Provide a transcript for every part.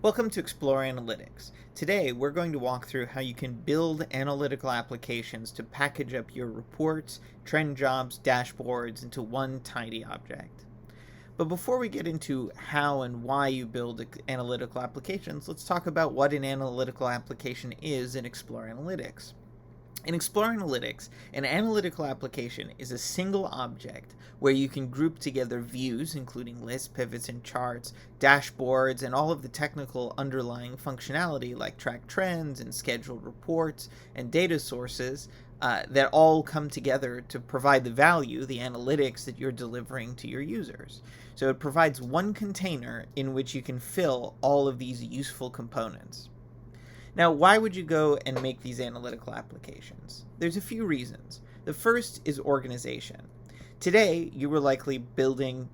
Welcome to Explore Analytics. Today, we're going to walk through how you can build analytical applications to package up your reports, trend jobs, dashboards into one tidy object. But before we get into how and why you build analytical applications, let's talk about what an analytical application is in Explore Analytics. In Explore Analytics, an analytical application is a single object where you can group together views, including lists, pivots, and charts, dashboards, and all of the technical underlying functionality like track trends and scheduled reports and data sources that all come together to provide the value, the analytics that you're delivering to your users. So it provides one container in which you can fill all of these useful components. Now, why would you go and make these analytical applications? There's a few reasons. The first is organization. Today, you were likely building,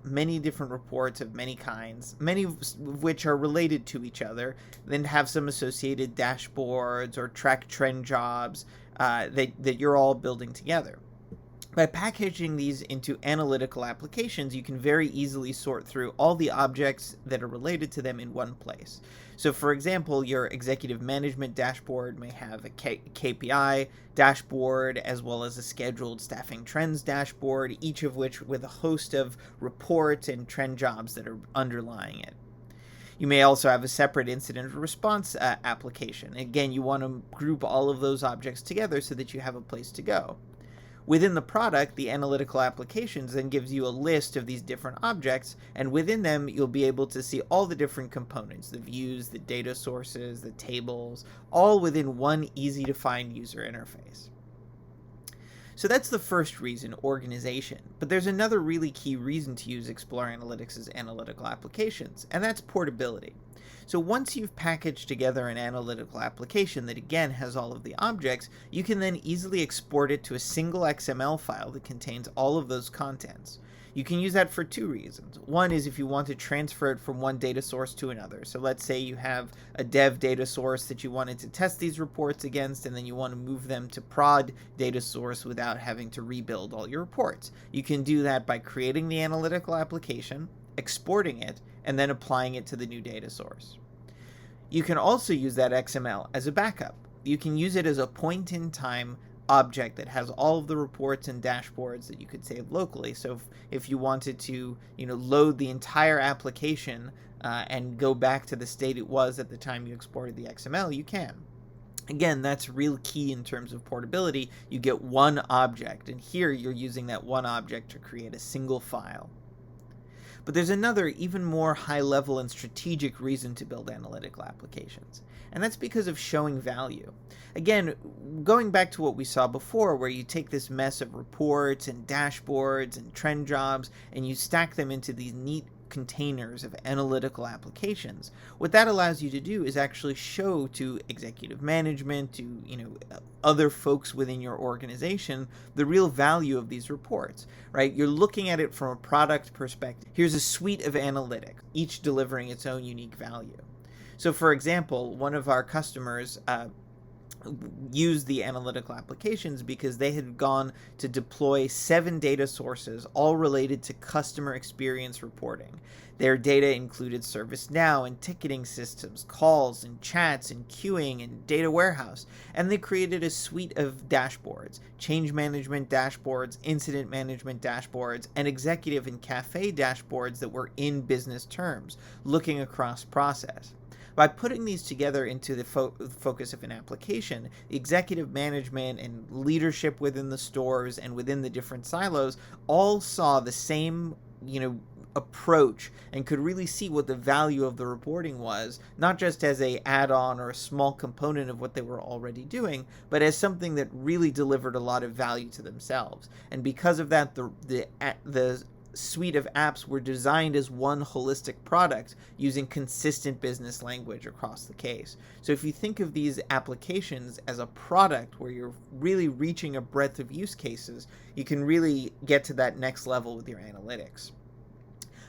many different reports of many kinds, many of which are related to each other, then have some associated dashboards or track trend jobs that you're all building together. By packaging these into analytical applications, you can very easily sort through all the objects that are related to them in one place. So for example, your executive management dashboard may have a KPI dashboard as well as a scheduled staffing trends dashboard, each of which with a host of reports and trend jobs that are underlying it. You may also have a separate incident response application. Again, you want to group all of those objects together so that you have a place to go. Within the product, the analytical applications then gives you a list of these different objects, and within them you'll be able to see all the different components, the views, the data sources, the tables, all within one easy to find user interface. So that's the first reason, organization. But there's another really key reason to use Explore Analytics as analytical applications, and that's portability. So once you've packaged together an analytical application that again has all of the objects, you can then easily export it to a single XML file that contains all of those contents. You can use that for two reasons. One is if you want to transfer it from one data source to another. So let's say you have a dev data source that you wanted to test these reports against, and then you want to move them to prod data source without having to rebuild all your reports. You can do that by creating the analytical application, exporting it, and then applying it to the new data source. You can also use that XML as a backup. You can use it as a point-in-time object that has all of the reports and dashboards that you could save locally. So if you wanted to, load the entire application and go back to the state it was at the time you exported the XML, you can. Again, that's real key in terms of portability. You get one object, and here you're using that one object to create a single file. But there's another, even more high-level and strategic reason to build analytical applications, and that's because of showing value. Again, going back to what we saw before, where you take this mess of reports and dashboards and trend jobs, and you stack them into these neat containers of analytical applications. What that allows you to do is actually show to executive management, to other folks within your organization, the real value of these reports, right? You're looking at it from a product perspective. Here's a suite of analytics, each delivering its own unique value. So for example, one of our customers used the analytical applications because they had gone to deploy 7 data sources, all related to customer experience reporting. Their data included ServiceNow and ticketing systems, calls and chats and queuing and data warehouse. And they created a suite of dashboards, change management dashboards, incident management dashboards, and executive and Café dashboards that were in business terms, looking across process. By putting these together into the focus of an application, the executive management and leadership within the stores and within the different silos all saw the same, approach and could really see what the value of the reporting was, not just as a add-on or a small component of what they were already doing, but as something that really delivered a lot of value to themselves. And because of that, the suite of apps were designed as one holistic product using consistent business language across the case. So if you think of these applications as a product where you're really reaching a breadth of use cases, you can really get to that next level with your analytics.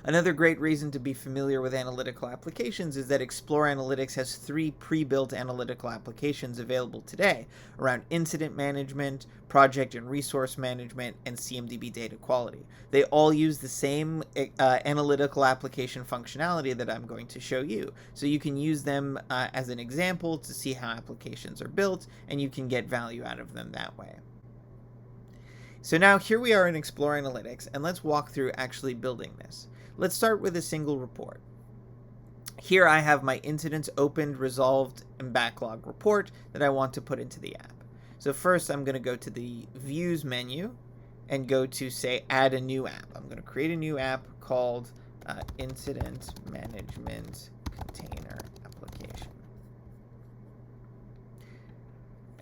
Another great reason to be familiar with analytical applications is that Explore Analytics has 3 pre-built analytical applications available today around incident management, project and resource management, and CMDB data quality. They all use the same analytical application functionality that I'm going to show you. So you can use them as an example to see how applications are built, and you can get value out of them that way. So now here we are in Explore Analytics, and let's walk through actually building this. Let's start with a single report. Here I have my incidents opened, resolved, and backlog report that I want to put into the app. So first I'm going to go to the Views menu and go to, say, Add a new app. I'm going to create a new app called Incident Management Container Application.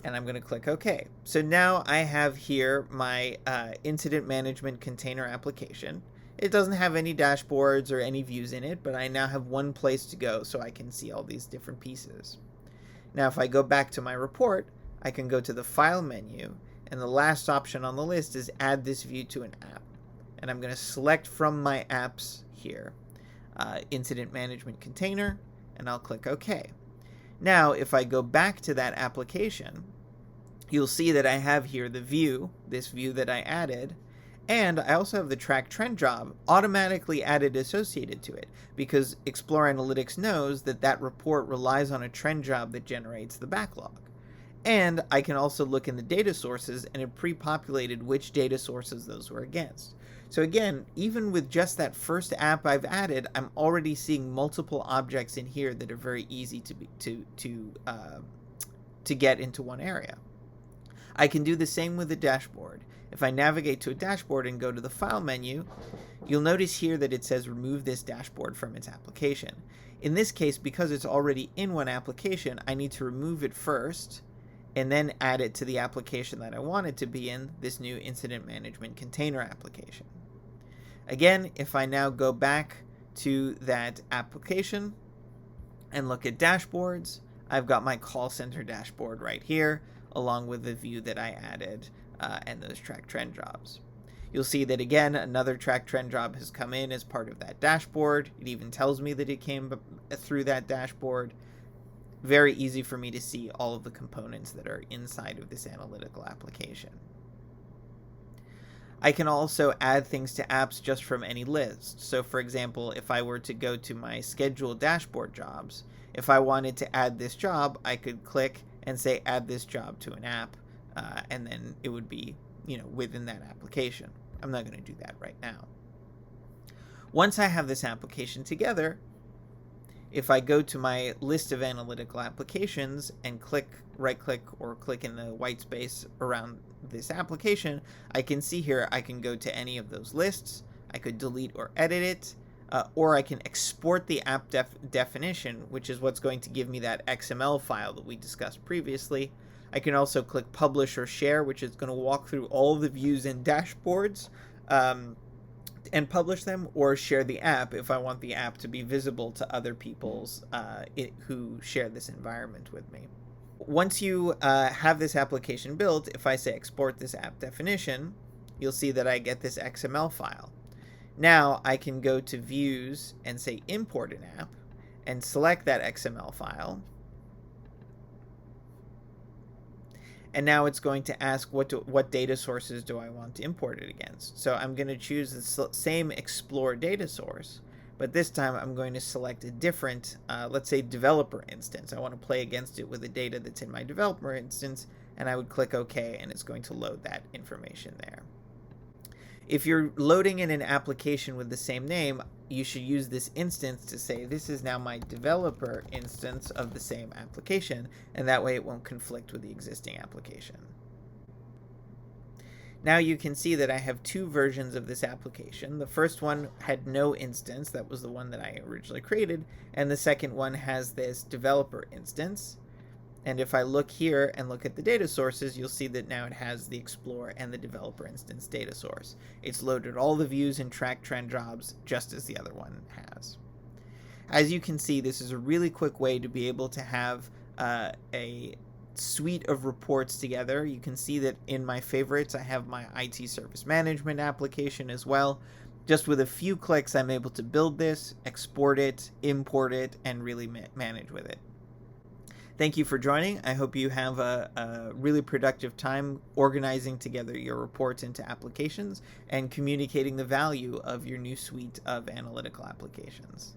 And I'm going to click OK. So now I have here my Incident Management Container Application. It doesn't have any dashboards or any views in it, but I now have one place to go so I can see all these different pieces. Now if I go back to my report, I can go to the File menu, and the last option on the list is Add this view to an app. And I'm going to select from my apps here, Incident Management Container, and I'll click OK. Now if I go back to that application, you'll see that I have here the view, this view that I added, and I also have the track trend job automatically added associated to it because Explore Analytics knows that that report relies on a trend job that generates the backlog. And I can also look in the data sources, and it pre-populated which data sources those were against. So again, even with just that first app I've added, I'm already seeing multiple objects in here that are very easy to get into one area. I can do the same with the dashboard. If I navigate to a dashboard and go to the File menu, you'll notice here that it says remove this dashboard from its application. In this case, because it's already in one application, I need to remove it first and then add it to the application that I want it to be in, this new Incident Management Container application. Again, if I now go back to that application and look at dashboards, I've got my call center dashboard right here, along with the view that I added and those track trend jobs. You'll see that again, another track trend job has come in as part of that dashboard. It even tells me that it came through that dashboard. Very easy for me to see all of the components that are inside of this analytical application. I can also add things to apps just from any list. So for example, if I were to go to my scheduled dashboard jobs, if I wanted to add this job, I could click and say add this job to an app, and then it would be, within that application. I'm not going to do that right now. Once I have this application together, if I go to my list of analytical applications and right click or click in the white space around this application, I can see here I can go to any of those lists. I could delete or edit it, or I can export the app definition, which is what's going to give me that XML file that we discussed previously. I can also click publish or share, which is going to walk through all the views and dashboards and publish them, or share the app if I want the app to be visible to other people's who share this environment with me. Once you have this application built, if I say export this app definition, you'll see that I get this XML file. Now I can go to views and say import an app and select that XML file. And now it's going to ask what data sources do I want to import it against. So I'm going to choose the same Explore data source, but this time I'm going to select a different, let's say, developer instance. I want to play against it with the data that's in my developer instance, and I would click OK, and it's going to load that information there. If you're loading in an application with the same name, you should use this instance to say, this is now my developer instance of the same application, and that way it won't conflict with the existing application. Now you can see that I have two versions of this application. The first one had no instance, that was the one that I originally created, and the second one has this developer instance. And if I look here and look at the data sources, you'll see that now it has the Explore and the developer instance data source. It's loaded all the views and track trend jobs just as the other one has. As you can see, this is a really quick way to be able to have a suite of reports together. You can see that in my favorites, I have my IT service management application as well. Just with a few clicks, I'm able to build this, export it, import it, and really manage with it. Thank you for joining. I hope you have a really productive time organizing together your reports into applications and communicating the value of your new suite of analytical applications.